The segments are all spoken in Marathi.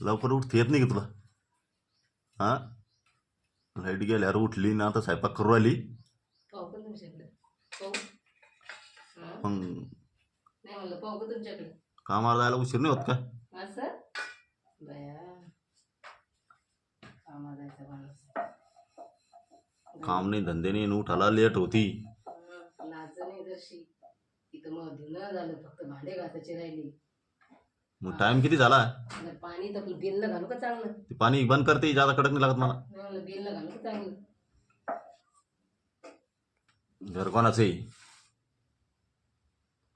लवकर उठता येत नाही का तुला? हा, लाईट गेल्यावर उठली ना आता स्वयंपाक करू आली. पाहू का तुमच्याकडे? पाहू. हा? मग नाही म्हणलं पाहू का तुमच्याकडे? कामाला जायला उशीर नाही होत का? असं बया कामाला जायचा माणूस. काम नाही धंदे नाही, उठायला लेट होती. लाज नाही जशी. इथं मग धुणं झालं, फक्त भांडे घासायचे राहिले. मग टाइम किती झाला? मला पाणी तर आपलं बेलनं घालू का चांगलं? ते पाणी बंद करते, जादा कडक नाही लागत मला. नाही म्हणलं बेलनं घालू का चांगलं? घर कोणाचं आहे?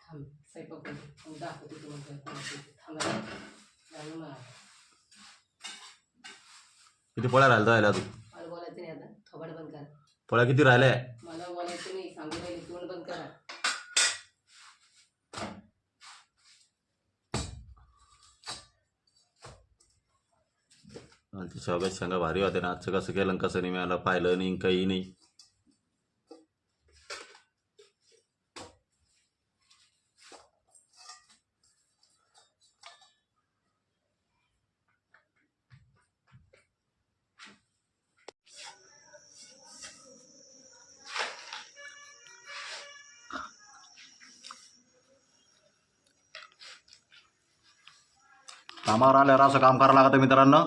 थांब स्वयंपाक करू. दाखवते तुम्हाला थांबा घालू मला. किती पोळ्या राहिल्या जायला तू? मला बोलायचं नाही आता, थोबाड बंद करा. पोळ्या किती राहिल्या? मला बोलायचं नाही, सांगू राहिले तोंड बंद करा. ते शेवग्याच्या शेंगा भारी होते ना. आजचं कसं केलं कसं नाही मला पाहिलं नाही काही नाही. कामावर आल्यावर असं काम करावं लागतं मित्रांनो.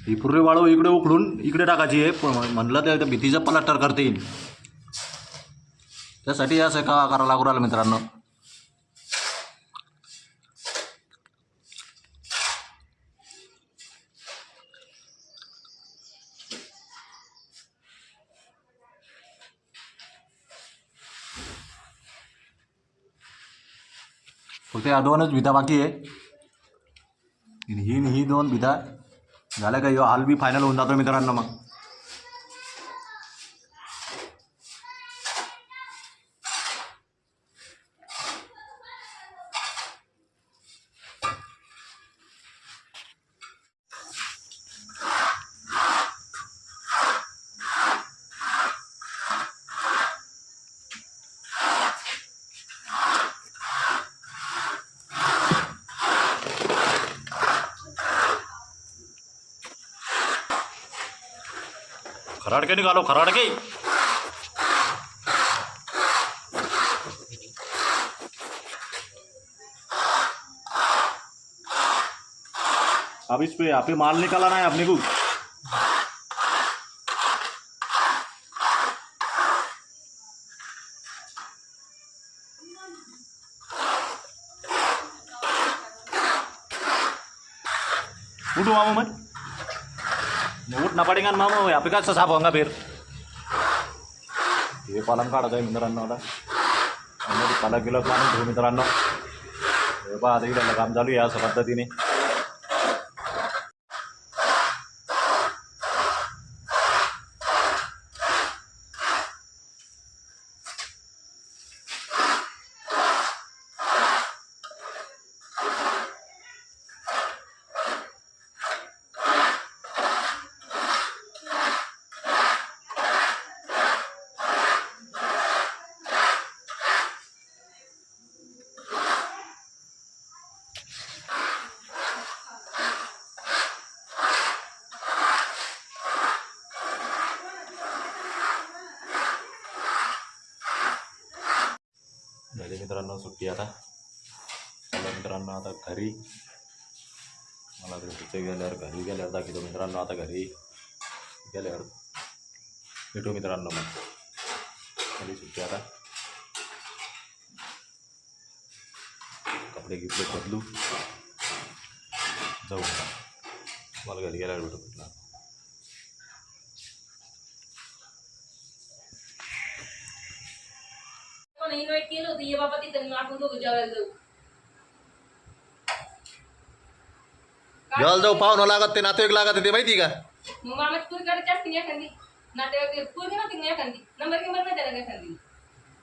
ही पुर्री वाळू इकडे उकडून इकडे टाकायची आहे. म्हणलं त्या भीतीचं प्लास्टर करता येईल, त्यासाठी असं का करावं लागू राहिलं मित्रांनो. फक्त या दोनच भिता बाकी आहे. ही दोन भिता झाल्या का ह्यो हाल बी फायनल होऊन जातो मित्रांनो. मग खराडके निघालो, खराडके. अब इस पे यहाँ पे माल निकालना है अपने को. उठो मामू मैं उठना पड़ेगा ना मामू. यहाँ पे कैसा साफ होगा फिर? हे पालन काढत आहे मित्रांनो. आता पालक गेलं पाणी घेऊ मित्रांनो. हे पहा आता इकडं काम चालू आहे अशा पद्धतीने. झाली मित्रांनो सुट्टी. आता चला मित्रांनो आता घरी. मला तिथे घरी गेल्यावर दाखवतो मित्रांनो. आता घरी गेल्यावर भेटू मित्रांनो. मग झाली सुट्टी. आता कपडे गिपडे बदलू जाऊ. मला घरी गेल्यावर भेटू मित्रांनो. इन्व्हाइट केलं होतं ये बाबा तिथं आपण दोघं जेवायला जाऊ. जेवायला जाऊ. पाहुणं लागत ते नातेवाईक लागत ते माहिती का? मग मामा तुझ्याकडे जास्त नाही एखादी नातेवाईक पूर्ण नव्हती ना एखादी नंबर किंमत नाही त्याला एखादी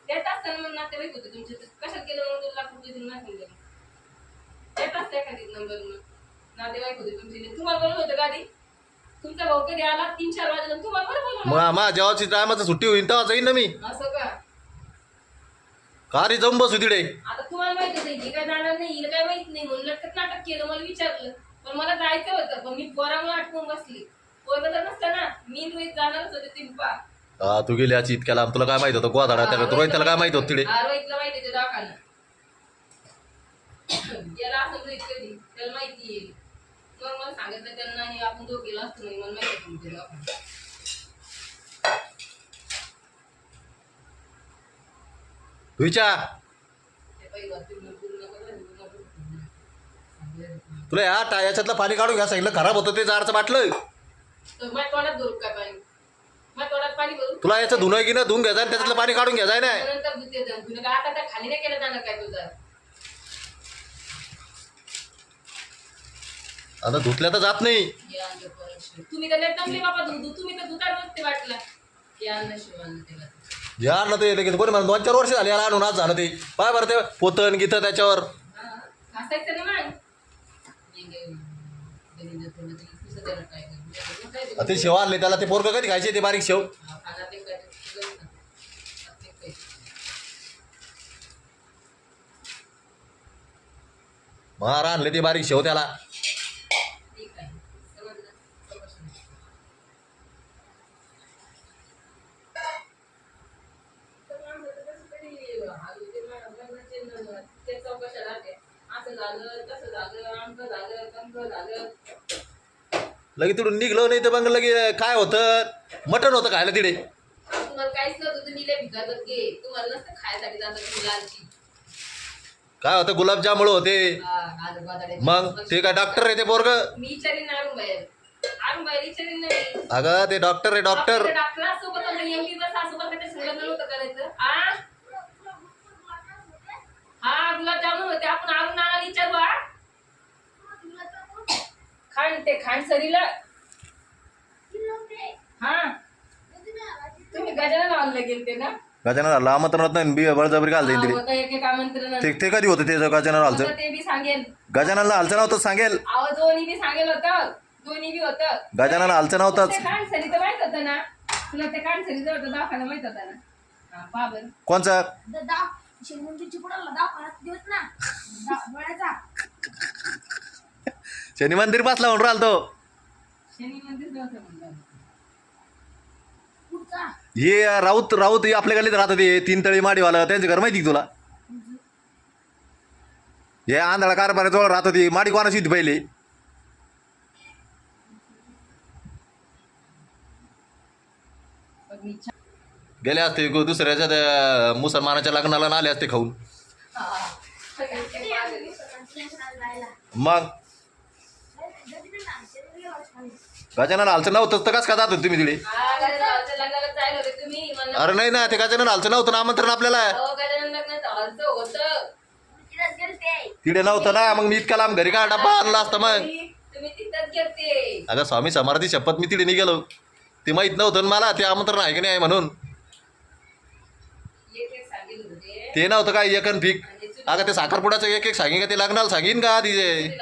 त्यात असताना मग नातेवाईक होते तुमचे कशात गेलं म्हणून 2 लाख रुपये देऊन नाही त्यात असतं एखादी नंबर नातेवाईक होते तुमचे. तुम्हाला बोलवलं होतं गाडी. तुमचा भाऊ कधी आला 3-4 वाजता तुम्हाला बरं बोलवलं. मग जेव्हाची टायमाचं सुट्टी होईल तेव्हा जाईन ना मी. असं का? का रे जाऊन बसू तिकडे. आता तुम्हाला माहित होतं ही काय जाणार नाही, हिला काय माहित नाही म्हणून लटकत नाटक केलं. मला विचारलं पण मला जायचं होतं, पण मी पोरामुळे आटकून बसली. पोरं तर नसतं ना, मी रोहित जाणारच होते तिरपा. हा तू गेली याची इतक्या लांब, तुला काय माहित होतं गोधाडा त्याला रोहित त्याला काय माहित होतं तिकडे. रोहितला माहिती ते दवाखाना गेला असं रोहित कधी त्याला माहिती आहे. मग मला सांगितलं त्यांना आणि आपण दोघं गेलो असतो नाही, मला माहिती तुमचे दवाखाना. तुझ्या तुला याच्यातलं पाणी काढून घ्या सांगितलं, खराब होतं ते जारचं बाटलं. तोंडात भरू काय पाणी, माझ्या तोंडात पाणी भरू. तुला याचं धुणं की ना धुवून घ्यायचं आणि त्याच्यातलं पाणी काढून घ्यायचं ना. नंतर धुते जाऊन तुला काय आता काय खाली नाही केलं जाणार काय तुझं. आता धुतल्या तर जात नाही. तुम्ही तर जमले बाबा तुम्ही तर दुकान नसते वाटलं या नशिबानं त्याला. जे आणलं ते लगेच कोणी म्हणून 2-4 वर्ष झाली याला आणून आज झालं ते. पाय बरं ते पोतन गीतं त्याच्यावर घासायचं ना मग ते शेव आणले त्याला. ते पोरगं कधी खायचे ते बारीक शेव. मारा आणले ते बारीक शेव त्याला. लगे तिकडून निघलो नाही तर मग लगे काय होतं, मटण होतं खायला तिकडे. तुम्हाला काहीच नव्हतं, तुम्ही लय भिकारत गे. तुम्हाला नसतं खायसाठी जातं तुम्ही लालची. काय होतं गुलाबजामुळ होते. मग ते काय डॉक्टर आहे ते पोरग. मी विचारीन आरून बाहेर विचारीन नाही. अगं ते डॉक्टर आहे डॉक्टर. डॉक्टरासोबत सासोबत त्याच्या संलग्न नव्हतं करायचं. हा गुलाबजामुन होते, आपण आरून आणायला विचारू. खांड ते खांड सरीला. हा तुम्ही गजानन हॉलला गेलते ना. गजानन हॉलला आमंत्रण नाही, बळजबरी घाल जाईल तिकडे. एक एक आमंत्रण ते कधी होतं ते गजानन हॉलचं. ते बी सांगेल. गजाननला हॉलचं नव्हतं सांगेल. दोन्ही बी सांगेल होतं, दोन्ही बी होतं. गजानन हॉलचं नव्हतंच. ते कांड सरीचं माहित होतं ना तुला, ते कांड सरीचं होतं दवाखाना माहित होता ना. हा बाबर कोणचा शनी मंदिर बसला म्हणून राहिलो तो. शनी मंदिर नव्हतं म्हणलं. हे राऊत राऊत हे आपल्या गल्लीत राहतात ते 3 तळी माडीवाला. त्यांचं घर माहिती का तुला. हे आंधळा कारभाराजवळ राहतात ती माडी. कोणाची होती पहिले. गेले असते दुसऱ्याच्या मुसलमानाच्या लग्नाला ना आले असते खाऊन. मग गजानन हॉलचं नव्हतंच तर कसं का जात होते तुम्ही तिकडे. अरे नाही ना, ते गजानन हॉलचं नव्हतं ना आमंत्रण आपल्याला. तिकडे नव्हतं ना, मग मी इतका लांब घरी का डब्बा आणला असता मग. अगं स्वामी समर्थी शपथ मी तिकडे नाही गेलो. ते माहित नव्हतं मला ते आमंत्रण आहे की नाही म्हणून. ते नव्हतं काय एकन पीक. अगं ते साखरपुड्याचं एक सांगेन का, ते लग्नाला सांगेन का तिचे.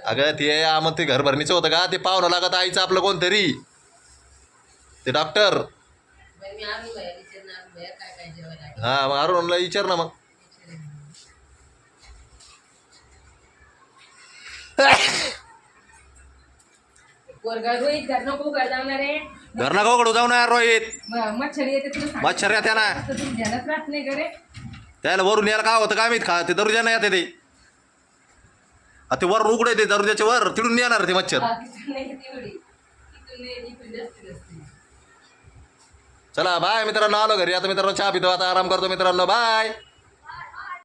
अगं ते मग ते घरभरणीचं होतं का, ते पाहुणं लागत आईचं आपलं कोणतरी ते डॉक्टर. हा मग अरुणला विचार ना मग. रोहित घर नको घर जाणार आहे. घर ना कडू जाऊ ना रोहित. मच्छर येते मच्छर येते ना. ध्यानात राहत नाही घरे. त्याला वरून यायला काय होतं काय माहित खा ते दरुजा नाही येते ते. ते वर उघडे ते दरुजाच्या वर तिडून येणार ते मच्छर. चला बाय मित्रांनो, आलो घरी आता मित्रांनो, चहा पितो आता, आराम करतो मित्रांनो, बाय.